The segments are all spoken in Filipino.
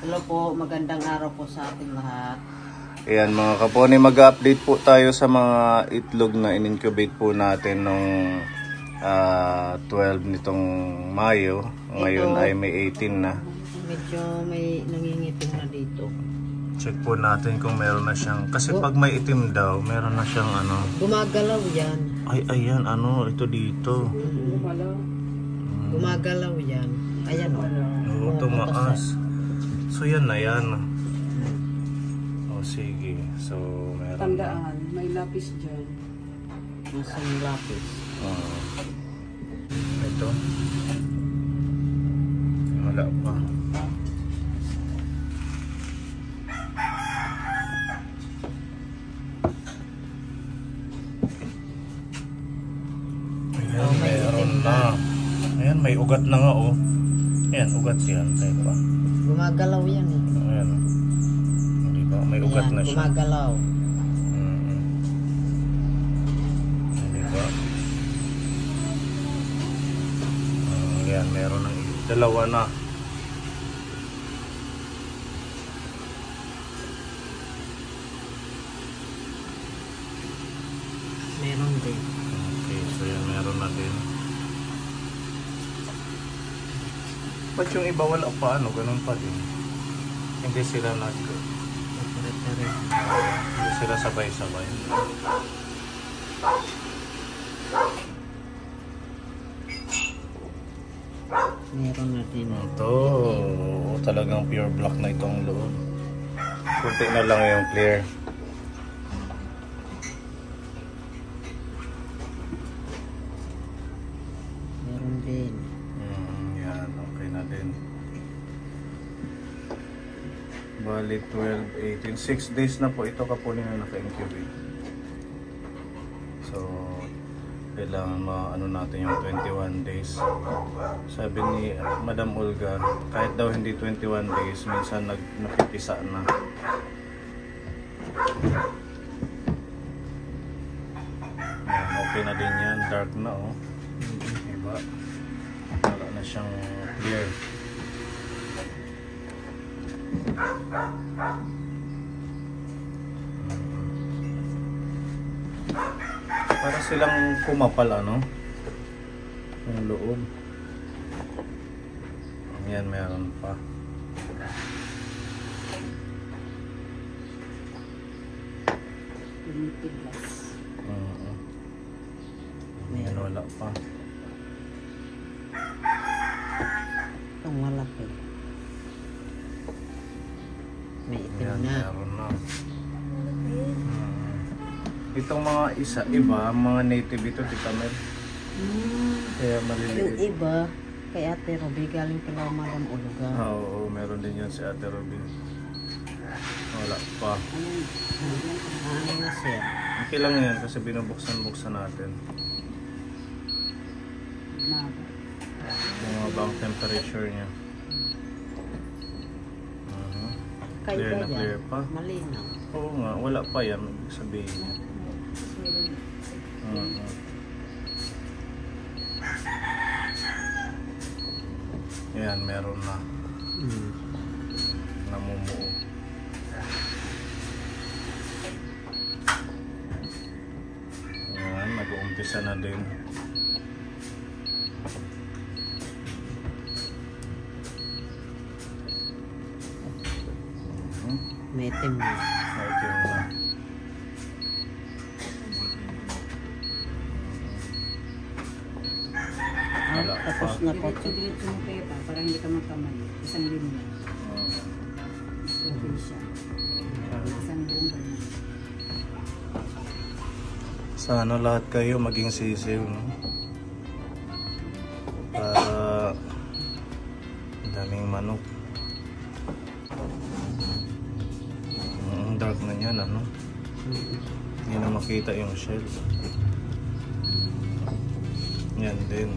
Hello po, magandang araw po sa ating lahat. Ayan mga kaponi, mag-update po tayo sa mga itlog na in-incubate po natin nung 12 nitong Mayo. Ngayon ay may 18 na. Medyo may nangingitim na dito. Check po natin kung meron na siyang, kasi pag may itim daw, meron na siyang ano. Gumagalaw yan. Ay, ayan, ano, ito dito. Gumagalaw yan. Ayan o. Oo, tumaas. So yan na yan. O sige, so meron. Tandaan, may lapis dyan. Nasaan lapis? Ito. Wala pa. Ayan, meron na. Ayan, may ugat na nga oh. Ayan, ugat yan. Teka. Gumagalaw yan eh. Ayan. Hindi ba? May ugat na siya. Gumagalaw. Hindi ba? Ayan, meron ng dalawa na. Meron din. Okay, so yan, meron na din. Ba't yung iba wala pa? Ano, ganun pa din. Hindi sila hindi sila sabay-sabay. Meron na din. Ito, talagang pure black na itong loob. Kunti na lang yung clear. Meron din. Yan, okay na din. Bali 12, 18, 6 days na po ito kapunin na naka-incubate. So, kailangan ano natin yung 21 days. Sabi ni Madam Olga, kahit daw hindi 21 days, minsan napipisa na. Yan, okay na din yan. Dark na oh. Diba? Wala na siyang clear. Para silang kumapal ano yung loob. Yan, meron pa. Yan, wala pa. Itong malaki. May itim Yan, na. meron na. Itong mga iba, mga native ito, Tita Mel. Kaya Yung maliliit. iba, kay Ate Ruby, galing kila Madam Olga. Oo, meron din yan si Ate Robin. Wala pa. Ano na siya? Okay lang yan kasi binubuksan-buksan natin. Yung bang temperature niya. Kaya Clear na clear yan, pa. malinaw. Oo nga, wala pa yan. Ibig sabihin niya. Yan, meron na. Namumuo. Yan, nag-uumpisa na din. May itim na. Okay na. Wala Tapos pa. na po. Diretso mo kayo pa, para hindi ka magkamay. Isang linya. Okay siya. Isang buong ganyan. Sana lahat kayo maging sisiw, no? Para daming manok. Ang dark na yan, ano? Hindi na makita yung shell. Yan din.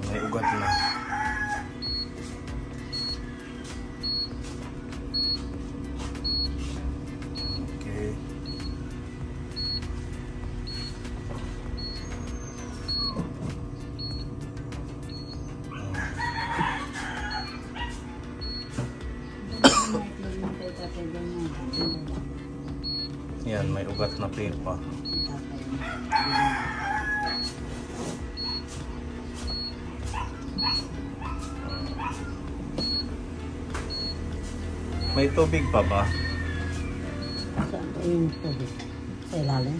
May ugat na. Okay. Yan, may ugat na pepa. May tubig pa ba? Saan ko yung tubig? Sa ilalim?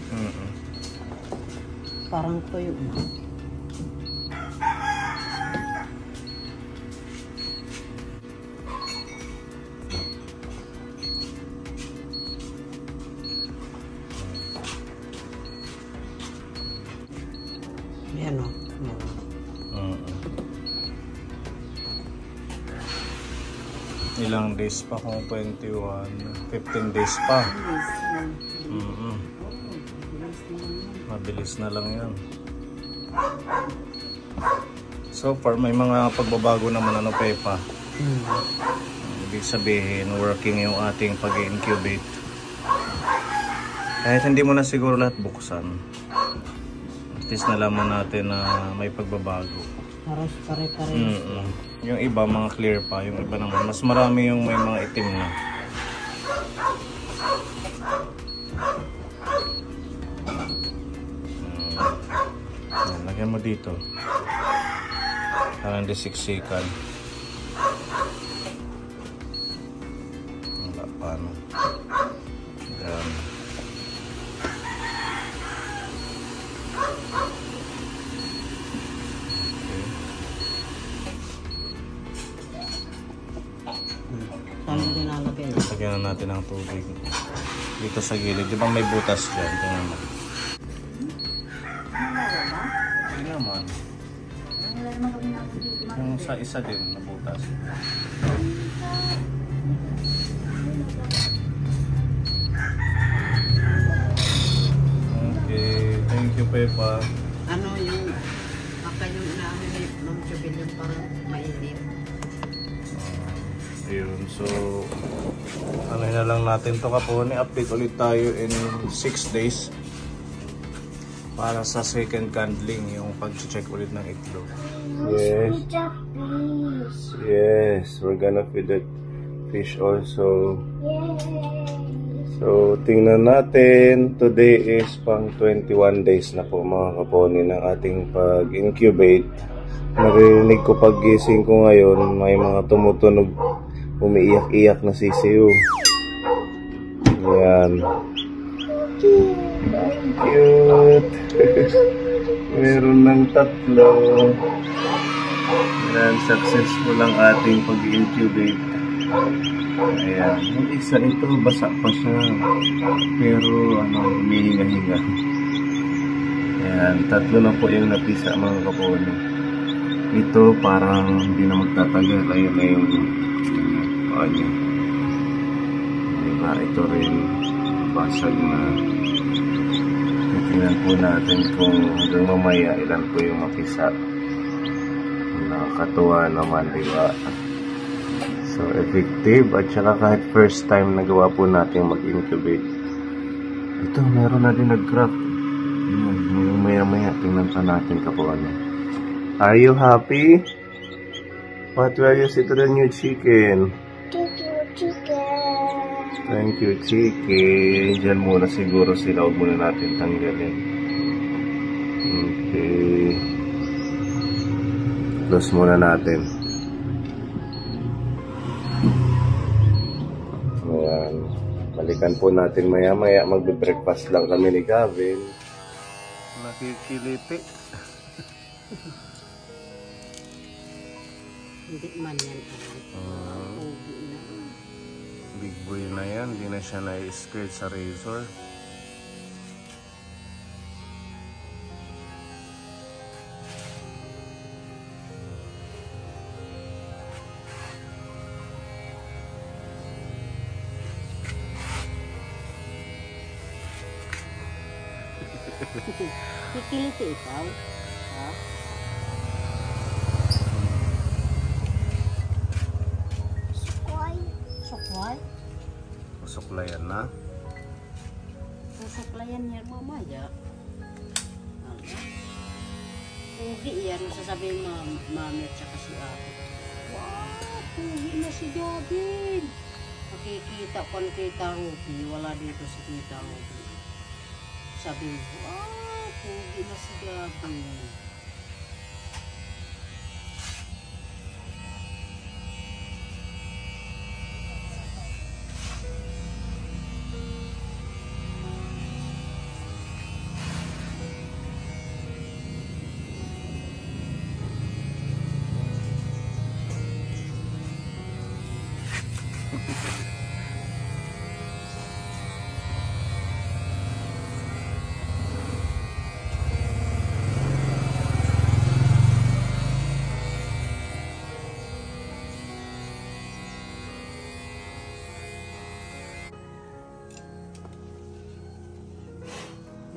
Parang tuyo na. Yan o. Ilang days pa kung 21? 15 days pa. Mabilis na lang yan. So far, may mga pagbabago naman ano, Pepa. Ibig sabihin, working yung ating pag-incubate. Kahit hindi mo na siguro lahat buksan. At least nalaman natin na may pagbabago. Haros pare-pares. Yung iba mga clear pa, yung iba naman mas marami yung may mga itim na. Lagyan mo dito. Parang disiksikan. Wala pa, no? Yan. Saan mo dinalagay? Lagyan na natin ng tubig. Dito sa gilid. Di ba may butas dyan? Tingnan mo. Hindi naman. Yung sa isa din na butas. Okay. Thank you, Pepa. Ano yung baka yung inamin ni Ma'am Jubil yung parang mainit. Ayun, so ano na lang natin to kapon, update ulit tayo in 6 days para sa second candling, yung pag-check ulit ng itlog. Yes. Yes, we're gonna feed the fish also. So tingnan natin, today is pang 21 days na po mga kaponi ng ating pag-incubate. Narinig ko pag-gising ko ngayon, may mga tumutunog, umiiyak-iyak na sisiyo. Yan. Cute. Meron ng tatlo. Yan, successful ang ating pag-incubate. Ayan. Yung isa ito, basa pa siya. Pero, humihinga-hinga. Ayan, tatlo na po yung napisa mga kapone. Ito, parang hindi na magtatagal. Ayun na yung niya. Diba, ito rin basag na. Tingnan po natin kung hanggang mamaya ilan po yung mapisa. Nakakatuwa naman, diba? So effective at saka kahit first time nagawa po natin mag-incubate. Ito, meron na din nag-crack. Maya-maya tingnan pa natin kapag ano. Are you happy? What will you say to the new chicken? Thank you, chicken. Diyan muna siguro sila. Huwag muna natin tanggalin. Okay. Close muna natin. Ayan. Balikan po natin maya-maya. Magbe-breakfast lang kami ni Gavin. Nakikiliti. Hindi man yan. Big boy na yan, hindi na siya na-skirt sa razor. Kikiliti ikaw? Ha? Suklay? Suklayan na. Susuklayan yan mamaya. Pugi yan, sasabihin mami at saka si ate. Wow, pugi na si Gavin. Nakikita ko ang Tita Ruby, wala dito si Tita Ruby. Sabi ko, pogi na si Gabi.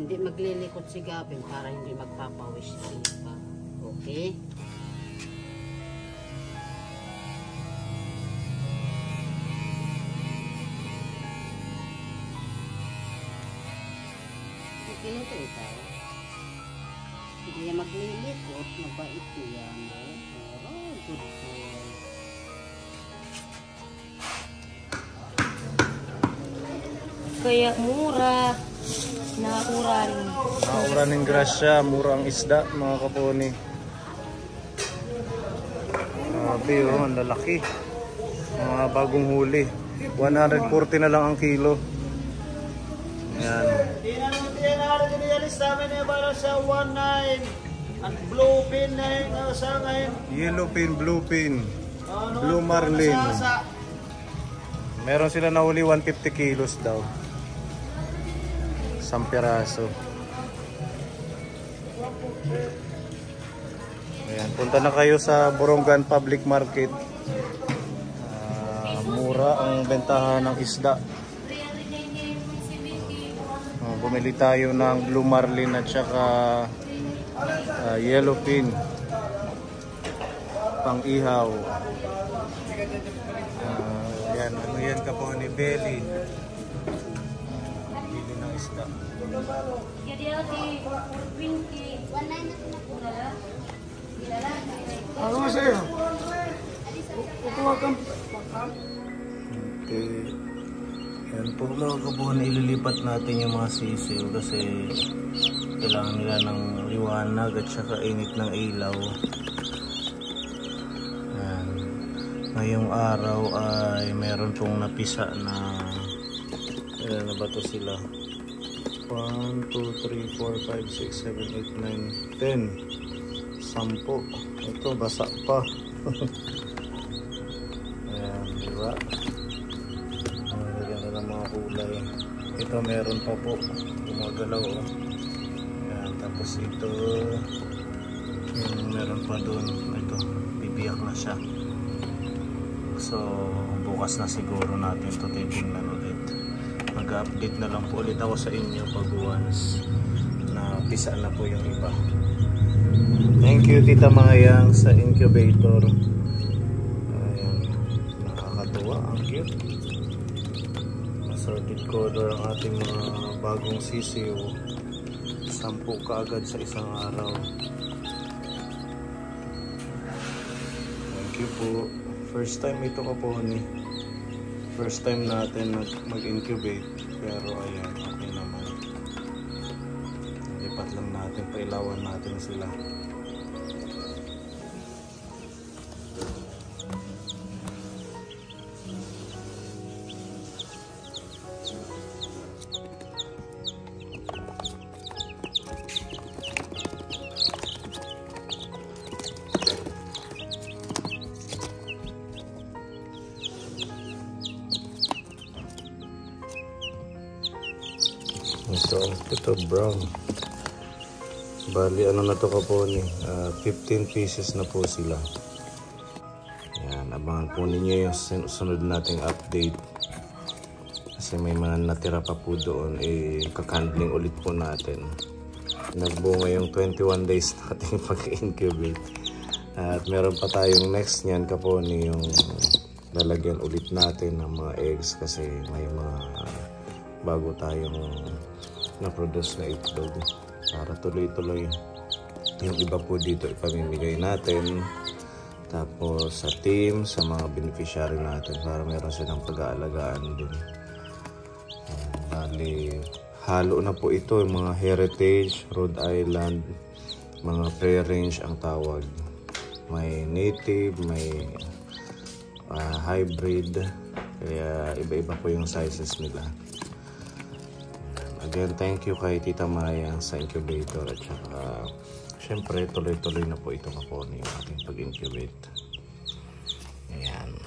Hindi maglilikot si Gabi para hindi magpapawis siya pa. Okay? Ganito ito. Hindi niya maglilikot. Mabait niya. Oh, good boy. Kaya mura. Nakura rin. Nakura ng grasya, mura ang isda mga kaponi. Grabe oh, ang lalaki. Mga bagong huli. 140 na lang ang kilo. Ayan. Yellow pin, blue pin, blue marlin. Meron sila nahuli 150 kilos daw. 1 piraso. Ayan, punta na kayo sa Borongan Public Market. Mura ang bentahan ng isda. Bumili tayo ng blue marlin at saka yellow fin pang ihaw. Yan, ano yan kapo ni belly. Bili ng isda. Ano sa'yo? Okay. Yan po mga kabuhan, ililipat natin yung mga sisiw kasi kailangan nila ng liwanag at saka init ng ilaw. Yan. Ngayong araw ay meron pong napisa na ilan na ba to sila? 1, 2, 3, 4, 5, 6, 7, 8, 9, 10 10. Ito basa pa. Ayan, diba? Ang ganda ng mga kulay. Ito meron pa po gumagalaw oh. Ayan, tapos ito yung meron pa doon. Ito, bibiyak na siya. So bukas na siguro natin ito titingnan ulit. Mag-update na lang po ulit ako sa inyo pag once na pisa na po yung iba. Thank you Tita Mayang sa incubator. Ayan, nakakatuwa, ang cute. Assorted color ang ating mga bagong sisiw. 10 kaagad sa isang araw. Thank you po. First time ito kaponi. First time natin mag-incubate. Pero ayan, okay naman. Lipat lang natin, pailawan natin sila. Ito brown. Bali ano na to kaponi, 15 pieces na po sila. Yan, abangan po ninyo yung sunod nating update. Kasi may mga natira pa po doon, kakandling ulit po natin. Nagbunga yung 21 days nating pag-incubate. At meron pa tayong next niyan kaponi, yung lalagyan ulit natin ng mga eggs kasi may mga bago tayong na-produce na itlog para tuloy-tuloy. Yung iba po dito ipamimigay natin, tapos sa team, sa mga beneficiary natin para meron silang pag-aalagaan din. Bali halo na po ito, yung mga heritage, Rhode Island, mga pre-range ang tawag. May native, may hybrid, kaya iba-iba po yung sizes nila. Again, thank you kay Tita Maya sa incubator at saka syempre tuloy-tuloy na po ito kapon yung ating pag-incubate. Ayan.